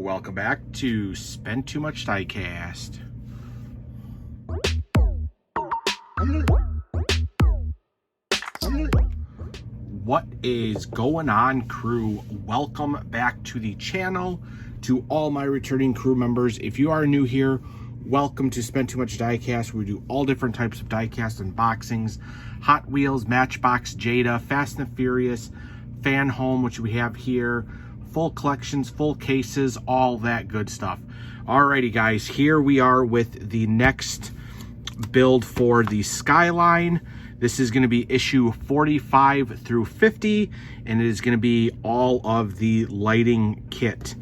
Welcome back to Spend Too Much Diecast. What is going on, crew? Welcome back to the channel. To all my returning crew members, if you are new here, welcome to Spend Too Much Diecast. We do all different types of diecast unboxings: Hot Wheels, Matchbox, Jada, Fast and Furious, FanHome, which we have here, full collections, full cases, all that good stuff. Alrighty guys, here we are with the next build for the Skyline. This is going to be issue 45 through 50, and it is going to be all of the lighting kit.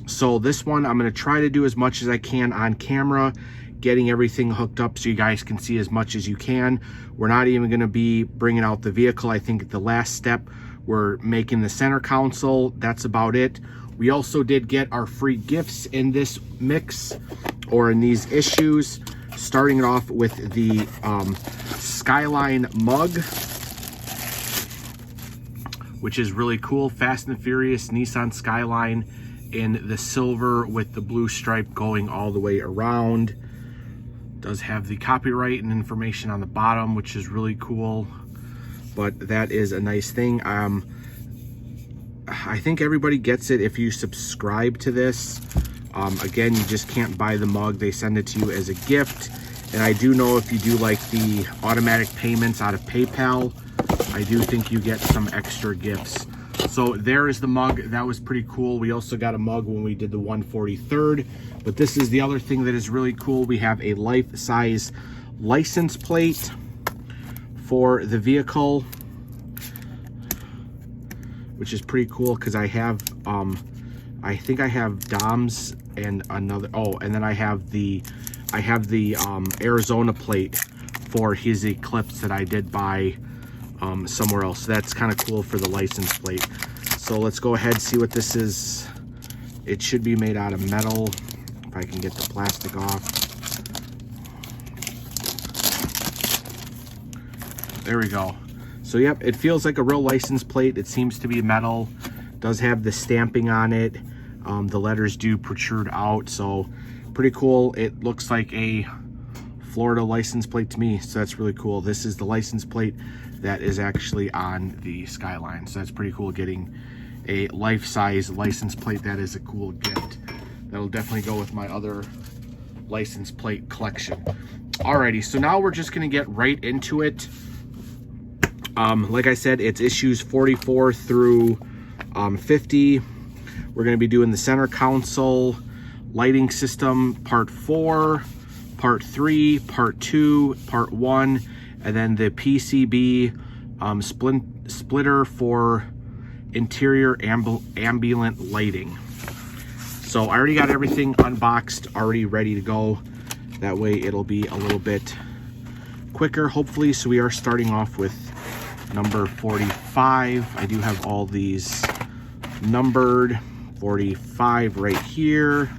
So this one, I'm going to try to do as much as I can on camera, getting everything hooked up so you guys can see as much as you can. We're not even going to be bringing out the vehicle. I think the last step, we're making the center console. That's about it. We also did get our free gifts in this mix, or in these issues, starting it off with the Skyline mug, which is really cool. Fast and Furious Nissan Skyline in the silver with the blue stripe going all the way around. Does have the copyright and information on the bottom, which is really cool, but that is a nice thing. I think everybody gets it if you subscribe to this. Again, you just can't buy the mug. They send it to you as a gift. And I do know if you do like the automatic payments out of PayPal, I do think you get some extra gifts. So there is the mug. That was pretty cool. We also got a mug when we did the 143rd. But this is the other thing that is really cool. We have a life-size license plate for the vehicle, which is pretty cool because I have, I think I have Dom's and another, oh, and then I have the Arizona plate for his Eclipse that I did buy somewhere else. So that's kind of cool for the license plate. So let's go ahead and see what this is. It should be made out of metal, if I can get the plastic off. There we go. So yep, it feels like a real license plate. It seems to be metal. Does have the stamping on it. The letters do protrude out, so pretty cool. It looks like a Florida license plate to me, so that's really cool. This is the license plate that is actually on the Skyline, so that's pretty cool, getting a life-size license plate. That is a cool gift. That'll definitely go with my other license plate collection. Alrighty, so now we're just gonna get right into it. Like I said, it's issues 44 through 50. We're going to be doing the center console, lighting system, part 4, part 3, part 2, part 1, and then the PCB splitter for interior ambient lighting. So I already got everything unboxed, already ready to go. That way it'll be a little bit quicker, hopefully. So we are starting off with number 45. I do have all these numbered. 45 right here.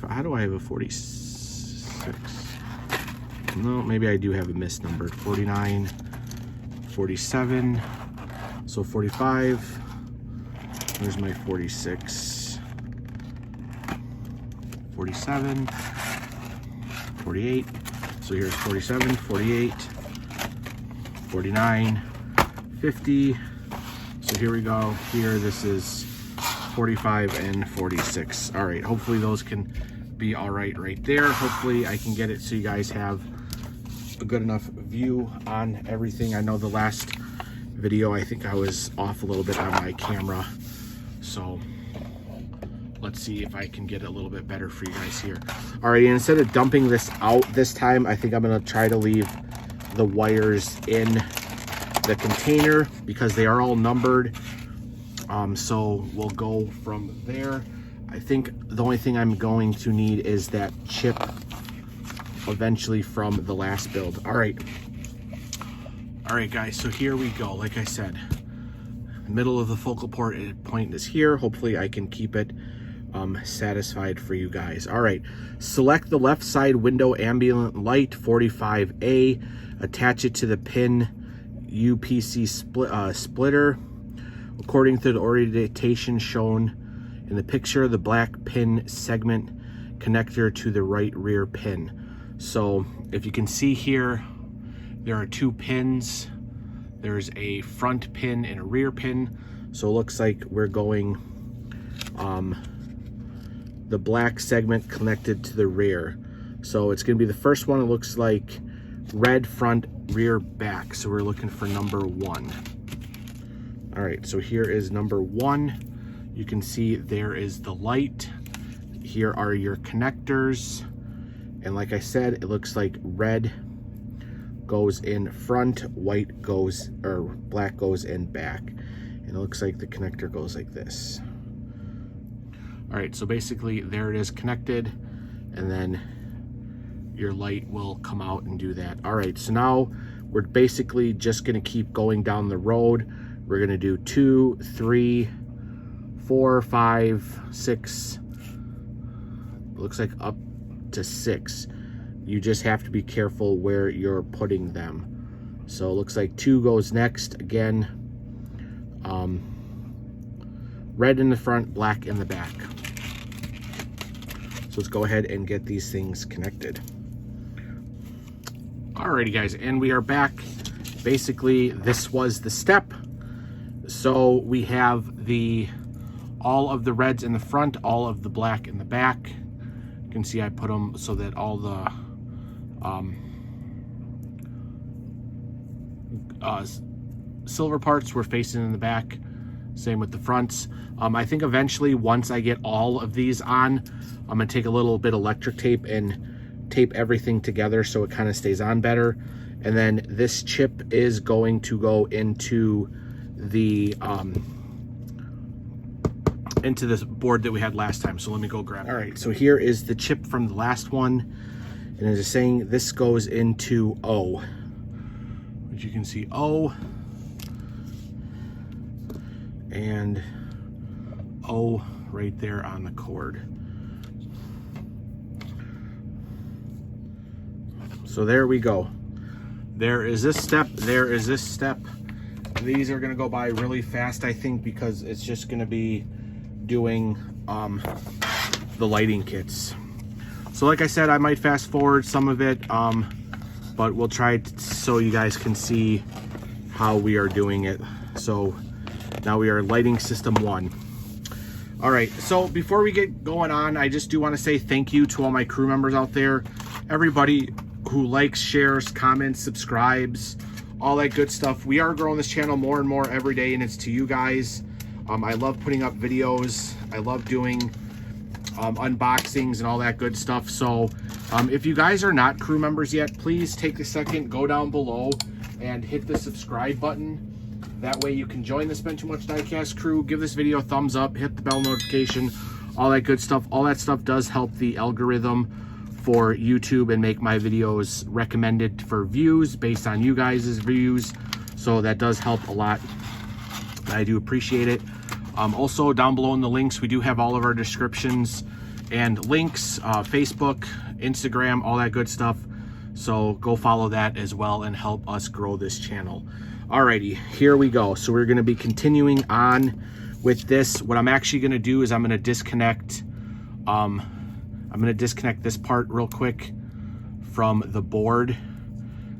How do I have a 46? No, maybe I do have a misnumbered. 49, 47. So 45. Where's my 46? 47, 48. So here's 47, 48, 49, 50. So here we go. Here, this is 45 and 46. All right, hopefully those can be all right there. Hopefully I can get it so you guys have a good enough view on everything. I know the last video, I think I was off a little bit on my camera. So let's see if I can get it a little bit better for you guys here. Alrighty, instead of dumping this out this time, I think I'm gonna try to leave the wires in the container because they are all numbered. So we'll go from there. I think the only thing I'm going to need is that chip eventually from the last build. All right guys, so here we go. Like I said, middle of the focal point is here. Hopefully I can keep it satisfied for you guys. All right, select the left side window ambient light 45A, attach it to the pin UPC splitter. According to the orientation shown in the picture, the black pin segment connector to the right rear pin. So if you can see here, there are two pins. There's a front pin and a rear pin. So it looks like we're going the black segment connected to the rear. So it's going to be the first one. It looks like red front, rear back. So we're looking for number 1. All right, so here is number 1. You can see there is the light. Here are your connectors. And like I said, it looks like red goes in front, white goes, or black goes in back. And it looks like the connector goes like this. All right, so basically there it is connected, and then your light will come out and do that. All right, so now we're basically just gonna keep going down the road. We're gonna do 2, 3, 4, 5, 6, looks like up to 6. You just have to be careful where you're putting them. So it looks like 2 goes next. Again, red in the front, black in the back. So let's go ahead and get these things connected. Alrighty guys, and we are back. Basically, this was the step. So we have all of the reds in the front, all of the black in the back. You can see I put them so that all the silver parts were facing in the back. Same with the fronts. I think eventually, once I get all of these on, I'm gonna take a little bit of electric tape and tape everything together so it kind of stays on better. And then this chip is going to go into the into this board that we had last time. So let me go grab it. All right, so here is the chip from the last one. And as it's saying, this goes into O. Which you can see O. And O right there on the cord. So there we go. There is this step, there is this step. These are gonna go by really fast, I think, because it's just gonna be doing the lighting kits. So like I said, I might fast forward some of it, but we'll try so you guys can see how we are doing it. So now we are lighting system 1. All right, so before we get going on, I just do want to say thank you to all my crew members out there, everybody who likes, shares, comments, subscribes, all that good stuff. We are growing this channel more and more every day, and it's to you guys. I love putting up videos. I love doing unboxings and all that good stuff. So if you guys are not crew members yet, please take a second, go down below and hit the subscribe button. That way you can join the Spend Too Much Diecast crew. Give this video a thumbs up, hit the bell notification, all that good stuff. All that stuff does help the algorithm for YouTube and make my videos recommended for views based on you guys' views. So that does help a lot. I do appreciate it. Also down below in the links, we do have all of our descriptions and links, Facebook, Instagram, all that good stuff. So go follow that as well and help us grow this channel. Alrighty, here we go. So we're gonna be continuing on with this. What I'm actually gonna do is I'm gonna disconnect this part real quick from the board,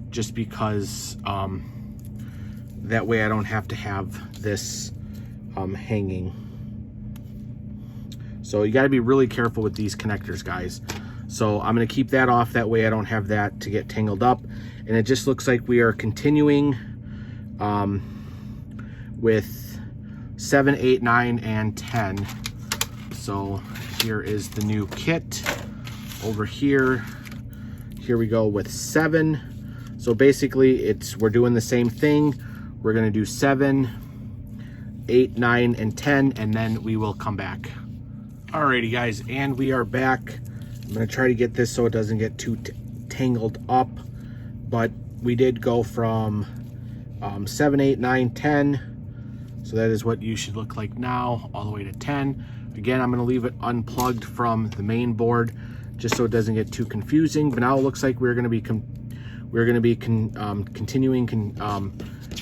just because that way I don't have to have this hanging. So you got to be really careful with these connectors, guys. So I'm going to keep that off, that way I don't have that to get tangled up. And it just looks like we are continuing with 7, 8, 9, and 10. So here is the new kit. Over here we go with 7. So basically we're doing the same thing. We're going to do 7, 8, 9, and 10, and then we will come back. Alrighty guys, and we are back. I'm gonna try to get this so it doesn't get too tangled up, but we did go from 7, 8, 9, 10. So that is what you should look like now, all the way to 10. Again, I'm going to leave it unplugged from the main board just so it doesn't get too confusing. But now it looks like we're going to be continuing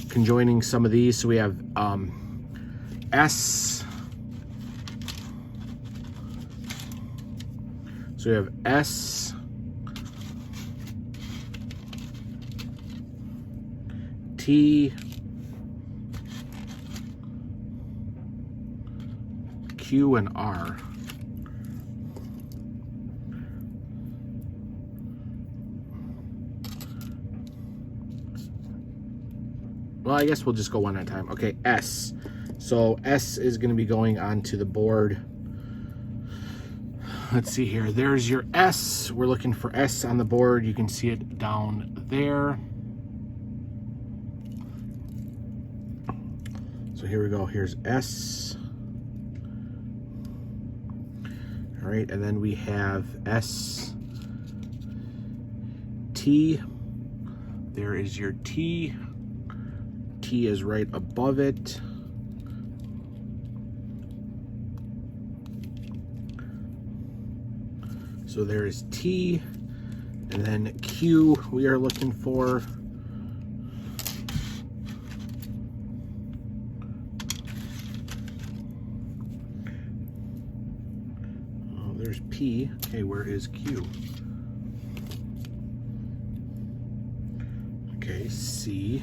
conjoining some of these. So we have S. So we have S, T, Q, and R. Well, I guess we'll just go one at a time. Okay, S. So S is going to be going onto the board. Let's see here. There's your S. We're looking for S on the board. You can see it down there. So here we go. Here's S. All right, and then we have S, T. There is your T. T is right above it. So there is T, and then Q we are looking for. Oh, there's P. Okay, where is Q? Okay, C.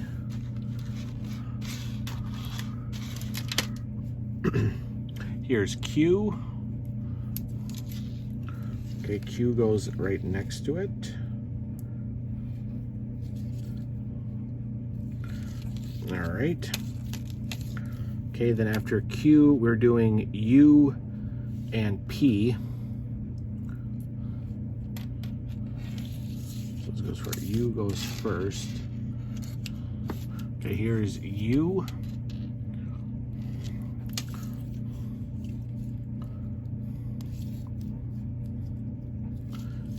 Here's Q. Okay, Q goes right next to it. All right. Okay, then after Q, we're doing U and P. So this goes for U goes first. Okay, here's U.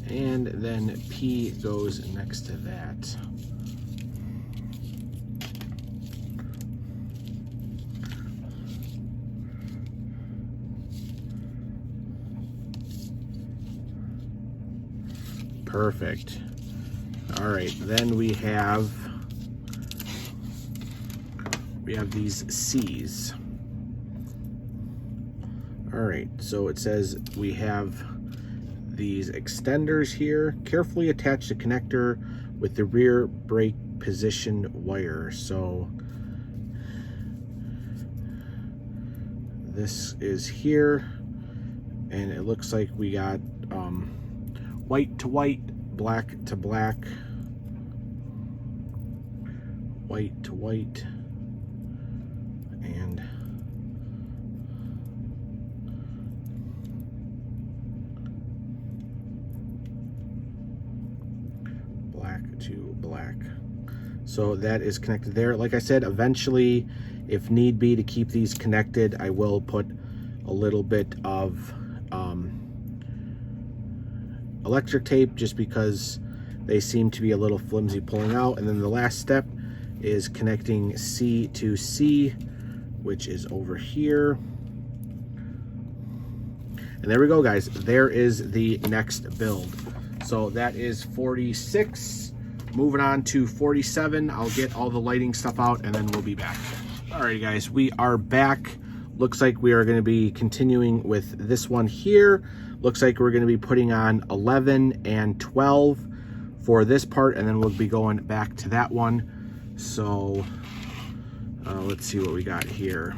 And then P goes next to that. Perfect. All right, then we have these C's. All right, so it says we have these extenders here. Carefully attach the connector with the rear brake position wire. So this is here, and it looks like we got white to white, black to black, white to white, and black to black. So that is connected there. Like I said, eventually, if need be, to keep these connected, I will put a little bit of electric tape, just because they seem to be a little flimsy pulling out. And then the last step is connecting C to C, which is over here. And there we go, guys. There is the next build. So that is 46. Moving on to 47. I'll get all the lighting stuff out and then we'll be back. All right, guys, we are back. Looks like we are going to be continuing with this one here. Looks like we're going to be putting on 11 and 12 for this part, and then we'll be going back to that one. So let's see what we got here.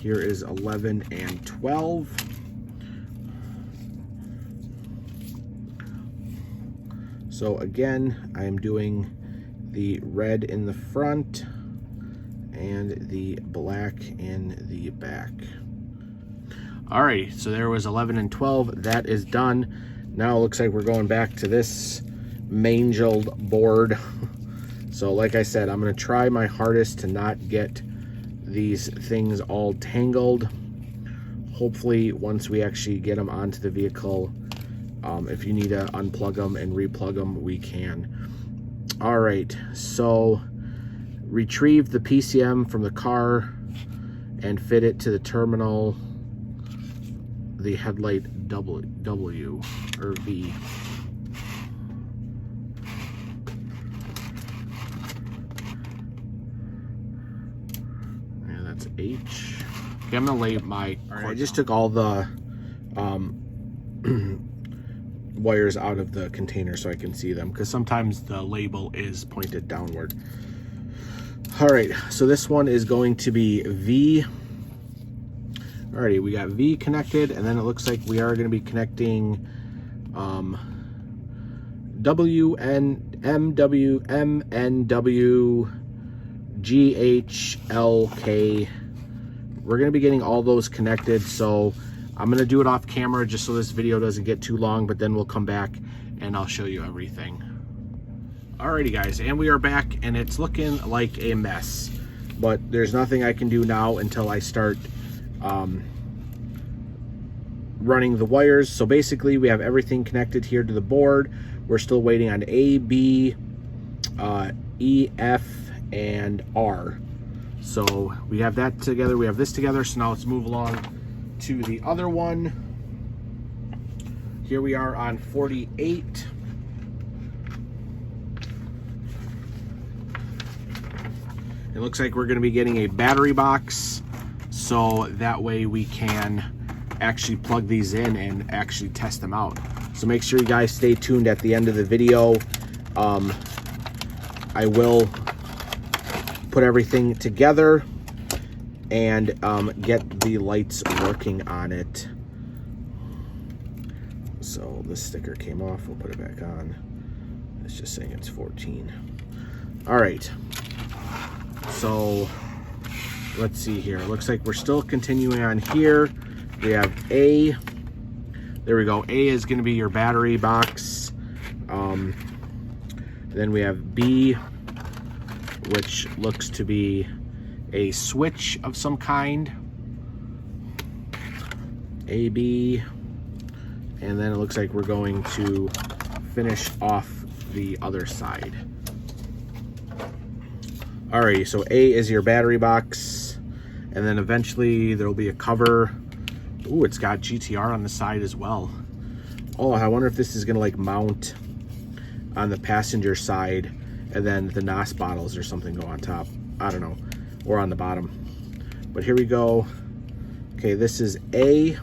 Here is 11 and 12. So again, I am doing the red in the front and the black in the back. All right, so there was 11 and 12. That is done. Now it looks like we're going back to this mangled board. So like I said, I'm gonna try my hardest to not get these things all tangled. Hopefully, once we actually get them onto the vehicle, if you need to unplug them and replug them, we can. All right, so retrieve the PCM from the car and fit it to the terminal the headlight W or V. And that's H. Okay, I'm gonna lay my. All right, I just took all the wires out of the container so I can see them, because sometimes the label is pointed downward. All right, so this one is going to be V. Alrighty, we got V connected, and then it looks like we are going to be connecting W, N, M, W, M, N, W, G, H, L, K. We're going to be getting all those connected, so I'm going to do it off camera just so this video doesn't get too long, but then we'll come back and I'll show you everything. Alrighty guys, and we are back, and it's looking like a mess, but there's nothing I can do now until I start running the wires. So basically we have everything connected here to the board. We're still waiting on A, B, E, F, and R. So we have that together, we have this together, so now let's move along to the other one. Here we are on 48. It looks like we're going to be getting a battery box, so that way we can actually plug these in and actually test them out. So make sure you guys stay tuned at the end of the video. I will put everything together and get the lights working on it. So this sticker came off, we'll put it back on. It's just saying it's 14. All right, so let's see here. It looks like we're still continuing on here. We have A. There we go. A is going to be your battery box. Then we have B, which looks to be a switch of some kind. A, B. And then it looks like we're going to finish off the other side. Alrighty, so A is your battery box. And then eventually there'll be a cover. Ooh, it's got GTR on the side as well. Oh, I wonder if this is gonna like mount on the passenger side and then the NOS bottles or something go on top. I don't know, or on the bottom. But here we go. Okay, this is A,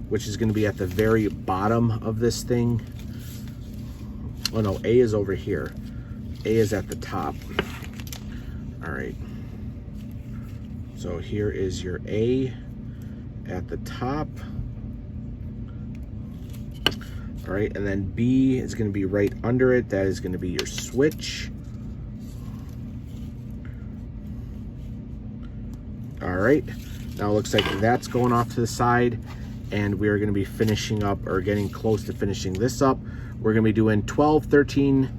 which is gonna be at the very bottom of this thing. Oh no, A is over here. A is at the top. All right. So here is your A at the top. All right, and then B is going to be right under it. That is going to be your switch. All right, now it looks like that's going off to the side, and we are going to be finishing up, or getting close to finishing this up. We're going to be doing 12, 13,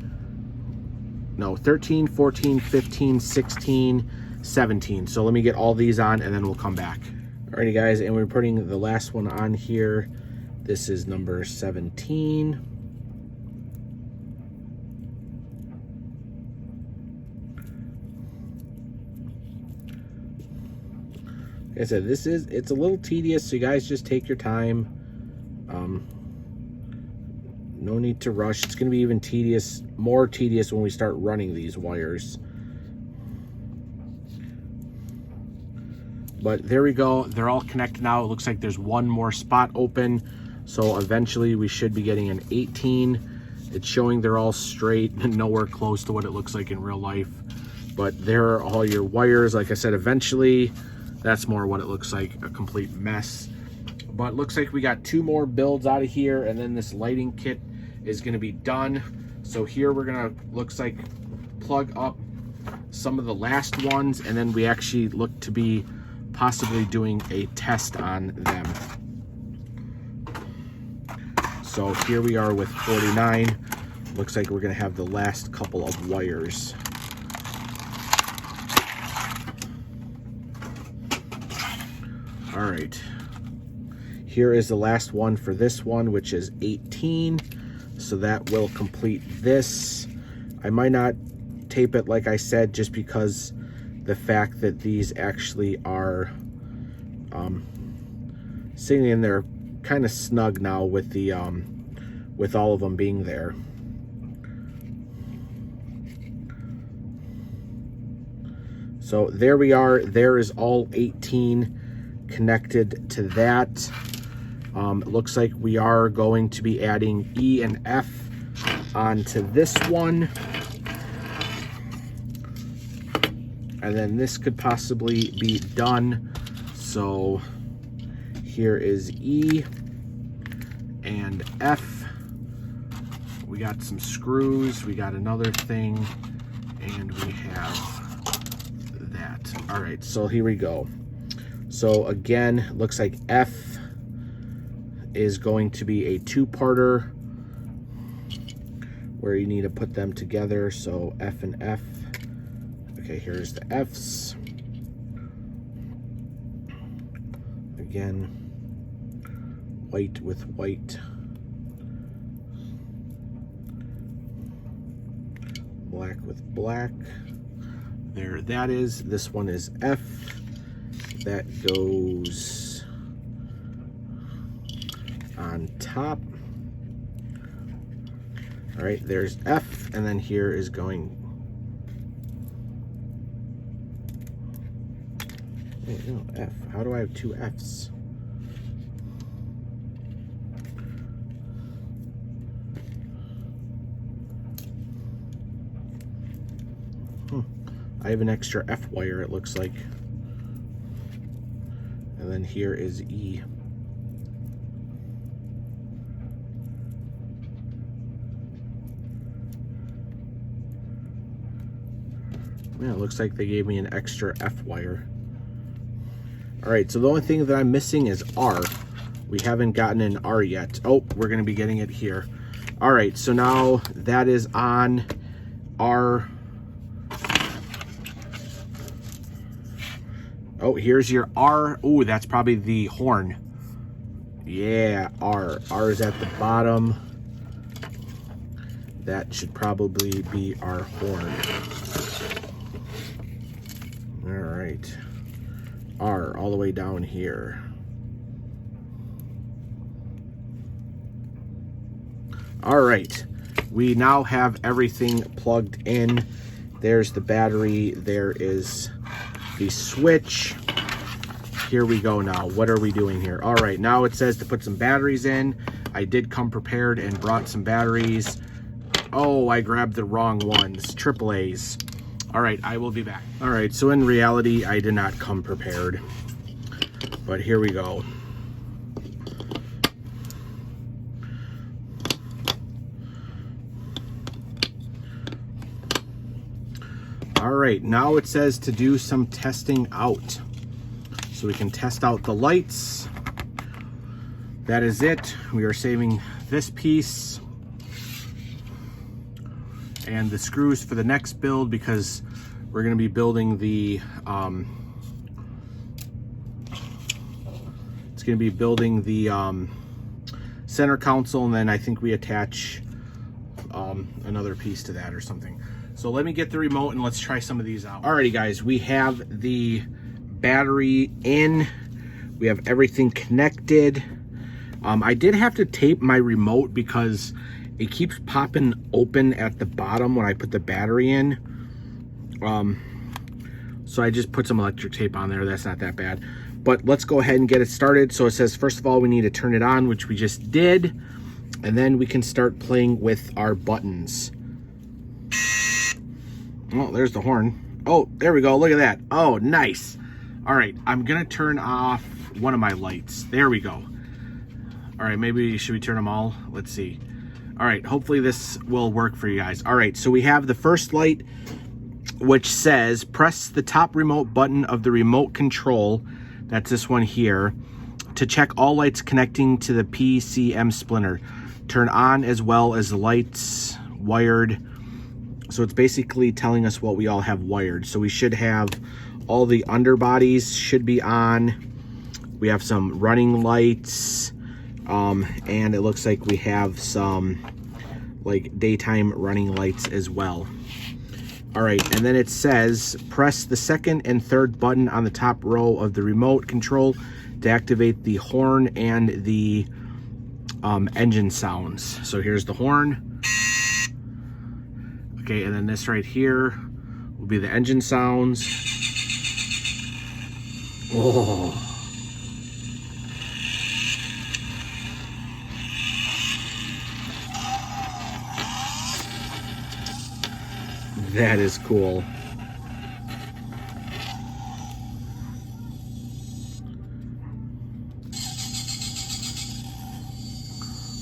14, 15, 16, 17. So let me get all these on and then we'll come back. Alrighty guys, and we're putting the last one on here. This is number 17. Like I said, it's a little tedious, so you guys just take your time. No need to rush. It's going to be even more tedious when we start running these wires. But there we go. They're all connected now. It looks like there's one more spot open. So eventually we should be getting an 18. It's showing they're all straight and nowhere close to what it looks like in real life. But there are all your wires. Like I said, eventually that's more what it looks like, a complete mess. But it looks like we got 2 more builds out of here, and then this lighting kit is going to be done. So here we're going to, looks like, plug up some of the last ones, and then we actually look to be possibly doing a test on them. So here we are with 49. Looks like we're going to have the last couple of wires. All right. Here is the last one for this one, which is 18. So that will complete this. I might not tape it like I said, just because the fact that these actually are sitting in there kind of snug now with the with all of them being there. So there we are. There is all 18 connected to that. It looks like we are going to be adding E and F onto this one. And then this could possibly be done. So here is E and F. We got some screws, we got another thing, and we have that. All right, so here we go. So again, looks like F is going to be a two-parter where you need to put them together. So F and F. Okay, here's the F's. Again, white with white. Black with black. There that is. This one is F. That goes on top. All right, there's F, and then here is going. Wait, no, F. How do I have two F's? I have an extra F wire, it looks like. And then here is E. Yeah, it looks like they gave me an extra F wire. All right, so the only thing that I'm missing is R. We haven't gotten an R yet. Oh, we're gonna be getting it here. All right, so now that is on R. Oh, here's your R. Ooh, that's probably the horn. Yeah, R. R is at the bottom. That should probably be our horn. All right. R all the way down here. All right. We now have everything plugged in. There's the battery. There is the switch. Here we go now. What are we doing here? All right, now it says to put some batteries in. I did come prepared and brought some batteries. Oh, I grabbed the wrong ones, AAA's. All right, I will be back. All right, so in reality, I did not come prepared, but here we go. All right, now it says to do some testing out. So we can test out the lights. That is it. We are saving this piece and the screws for the next build because we're gonna be building the, it's gonna be building the center console, and then I think we attach another piece to that or something. So let me get the remote and let's try some of these out. Alrighty guys, we have the battery in. We have everything connected. I did have to tape my remote because it keeps popping open at the bottom when I put the battery in. So I just put some electric tape on there. That's not that bad. But let's go ahead and get it started. So it says, first of all, we need to turn it on, which we just did. And then we can start playing with our buttons. Oh, there's the horn. Oh, there we go. Look at that. Oh, nice. All right, I'm gonna turn off one of my lights. There we go. All right, maybe should we turn them all? Let's see. All right, hopefully this will work for you guys. All right, so we have the first light, which says press the top remote button of the remote control, that's this one here, to check all lights connecting to the PCM splinter. Turn on as well as the lights wired. So it's basically telling us what we all have wired. So we should have all the underbodies should be on. We have some running lights, and it looks like we have some like daytime running lights as well. All right, and then it says press the second and third button on the top row of the remote control to activate the horn and the engine sounds. So here's the horn. Okay, and then this right here will be the engine sounds. Oh. That is cool.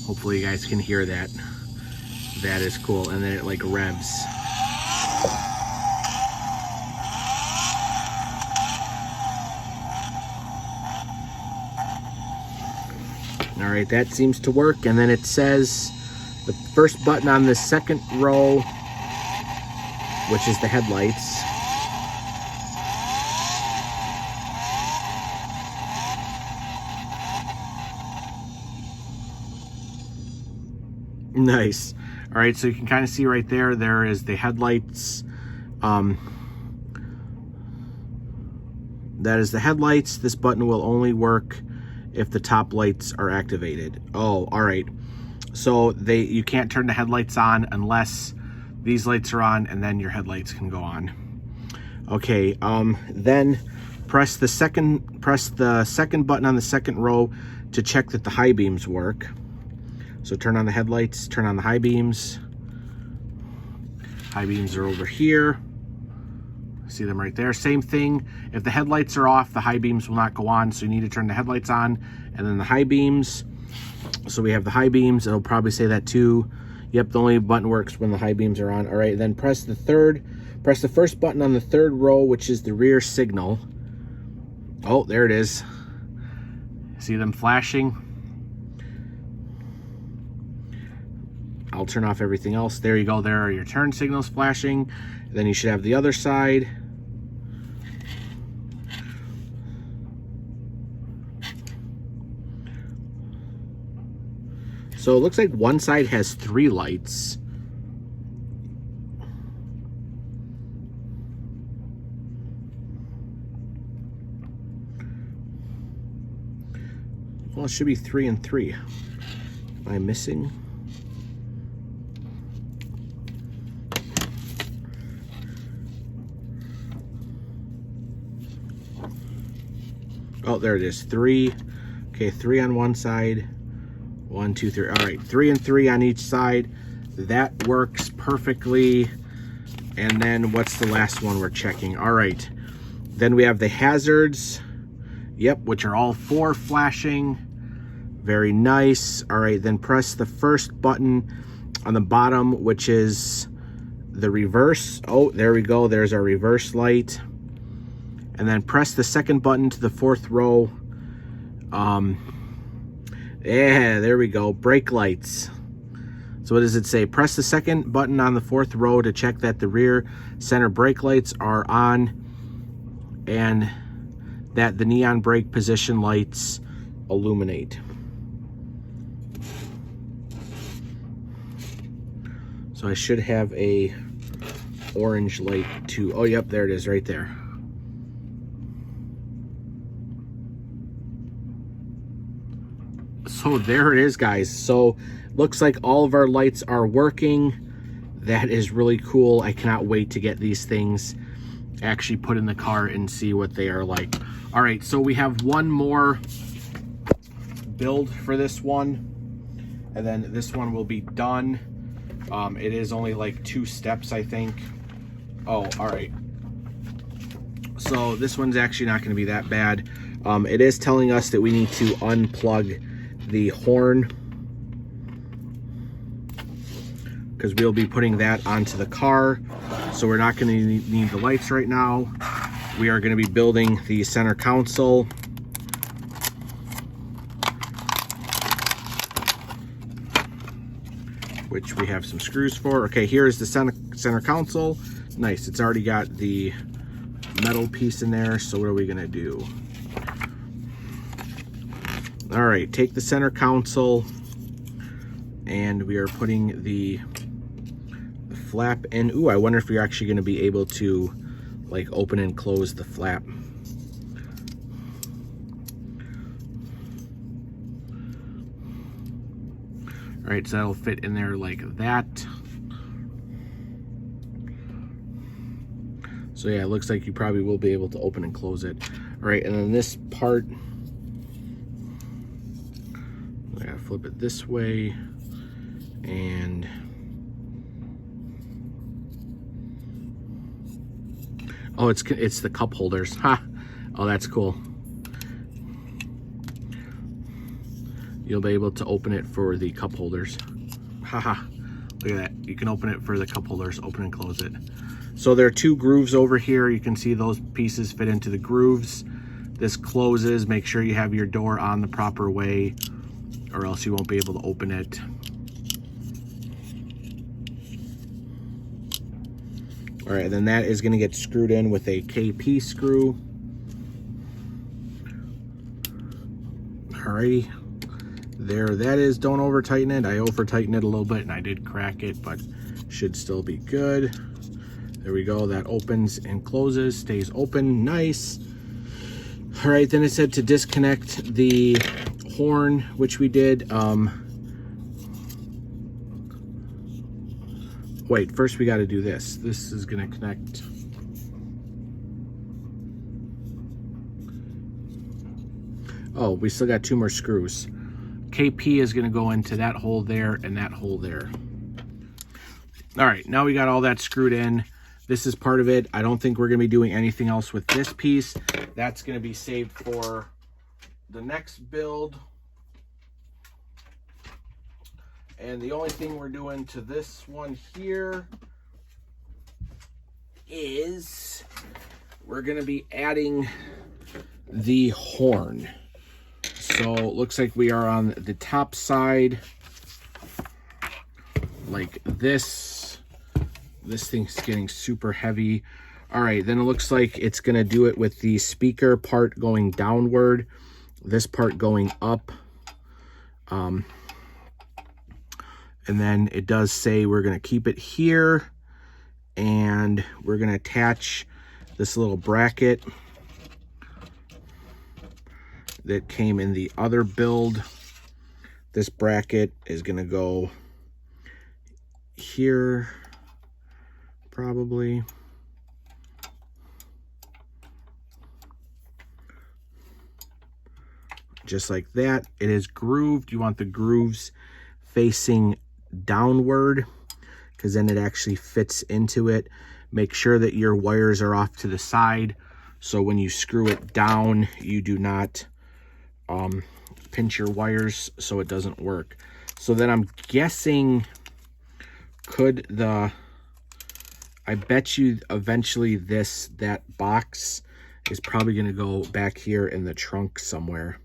Hopefully you guys can hear that. That is cool. And then it like revs. All right, that seems to work. And then it says the first button on the second row, which is the headlights. Nice. All right, so you can kind of see right there, there is the headlights. That is the headlights. This button will only work if the top lights are activated. Oh, all right. So you can't turn the headlights on unless these lights are on, and then your headlights can go on. Okay, then press the second button on the second row to check that the high beams work. So turn on the headlights, turn on the high beams. High beams are over here. See them right there. Same thing. If the headlights are off, the high beams will not go on. So you need to turn the headlights on and then the high beams. So we have the high beams. It'll probably say that too. Yep, the only button works when the high beams are on. All right, then press the first button on the third row, which is the rear signal. Oh, there it is. See them flashing? I'll turn off everything else. There you go. There are your turn signals flashing. Then you should have the other side. So it looks like one side has 3 lights. Well, it should be 3 and 3. Am I missing? Oh, there it is. 3. Okay, 3 on one side. 1, 2, 3. All right, 3 and 3 on each side. That works perfectly. And then what's the last one we're checking? All right. Then we have the hazards. Yep, which are all 4 flashing. Very nice. All right, then press the first button on the bottom, which is the reverse. Oh, there we go. There's our reverse light. And then press the second button to the 4th row. Yeah, there we go. Brake lights. So what does it say? Press the second button on the 4th row to check that the rear center brake lights are on and that the neon brake position lights illuminate. So I should have a orange light too. Oh, yep, there it is right there. So there it is, guys. So looks like all of our lights are working. That is really cool. I cannot wait to get these things actually put in the car and see what they are like. All right, so we have one more build for this one, and then this one will be done. It is only like 2 steps, I think. Oh, all right. So this one's actually not going to be that bad. It is telling us that we need to unplug the horn because we'll be putting that onto the car. So we're not going to need the lights right now. We are going to be building the center console. Which we have some screws for. Okay, here is the center console. Nice, it's already got the metal piece in there. So what are we gonna do? All right, take the center console and we are putting the flap in. Ooh, I wonder if you're actually gonna be able to like open and close the flap. All right, so that'll fit in there like that. So yeah, it looks like you probably will be able to open and close it. All right, and then this part, I gotta flip it this way, and oh, it's the cup holders. Ha! Oh, that's cool. You'll be able to open it for the cup holders. Haha! Look at that. You can open it for the cup holders, open and close it. So there are 2 grooves over here. You can see those pieces fit into the grooves. This closes. Make sure you have your door on the proper way, or else you won't be able to open it. All right, then that is going to get screwed in with a KP screw. Alrighty, there that is. Don't over tighten it. I over tightened it a little bit and I did crack it, but should still be good. There we go. That opens and closes, stays open. Nice. All right, then it said to disconnect the horn, which we did. Wait, first we got to do this. This is going to connect. Oh, we still got 2 more screws. KP is going to go into that hole there and that hole there. All right, now we got all that screwed in. This is part of it. I don't think we're going to be doing anything else with this piece. That's going to be saved for the next build. And the only thing we're doing to this one here is we're going to be adding the horn. So it looks like we are on the top side like this. This thing's getting super heavy. All right, then it looks like it's going to do it with the speaker part going downward, this part going up. And then it does say we're going to keep it here, and we're going to attach this little bracket that came in the other build. This bracket is going to go here, probably. Just like that. It is grooved. You want the grooves facing downward, because then it actually fits into it. Make sure that your wires are off to the side, so when you screw it down, you do not pinch your wires so it doesn't work. So then I'm guessing, I bet you eventually that box is probably going to go back here in the trunk somewhere.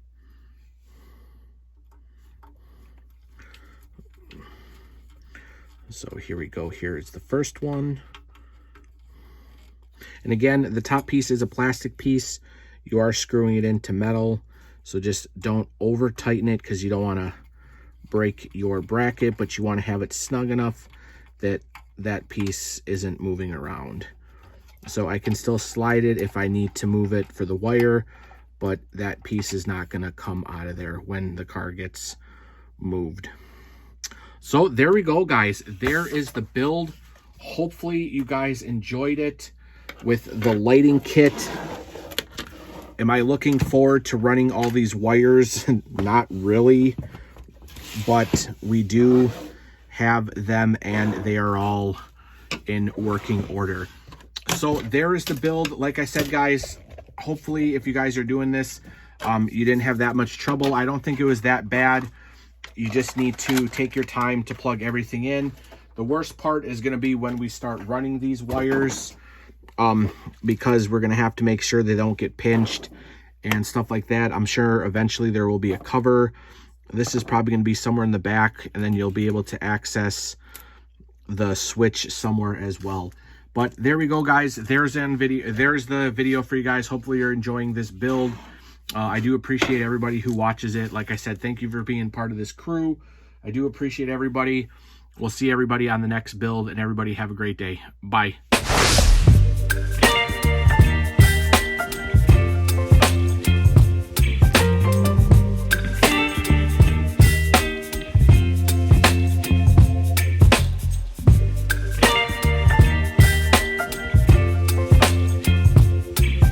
So here we go. Here is the first one. And again, the top piece is a plastic piece. You are screwing it into metal, so just don't over tighten it, because you don't want to break your bracket, but you want to have it snug enough that that piece isn't moving around. So I can still slide it if I need to move it for the wire, but that piece is not going to come out of there when the car gets moved. So there we go, guys. There is the build. Hopefully you guys enjoyed it with the lighting kit. Am I looking forward to running all these wires? Not really, but we do have them and they are all in working order. So there is the build. Like I said, guys, hopefully if you guys are doing this, you didn't have that much trouble. I don't think it was that bad. You just need to take your time to plug everything in. The worst part is going to be when we start running these wires, because we're going to have to make sure they don't get pinched and stuff like that. I'm sure eventually there will be a cover. This is probably going to be somewhere in the back, and then you'll be able to access the switch somewhere as well. But there we go, guys. There's the video for you guys. Hopefully you're enjoying this build. I do appreciate everybody who watches it. Like I said, thank you for being part of this crew. I do appreciate everybody. We'll see everybody on the next build, and everybody have a great day. Bye.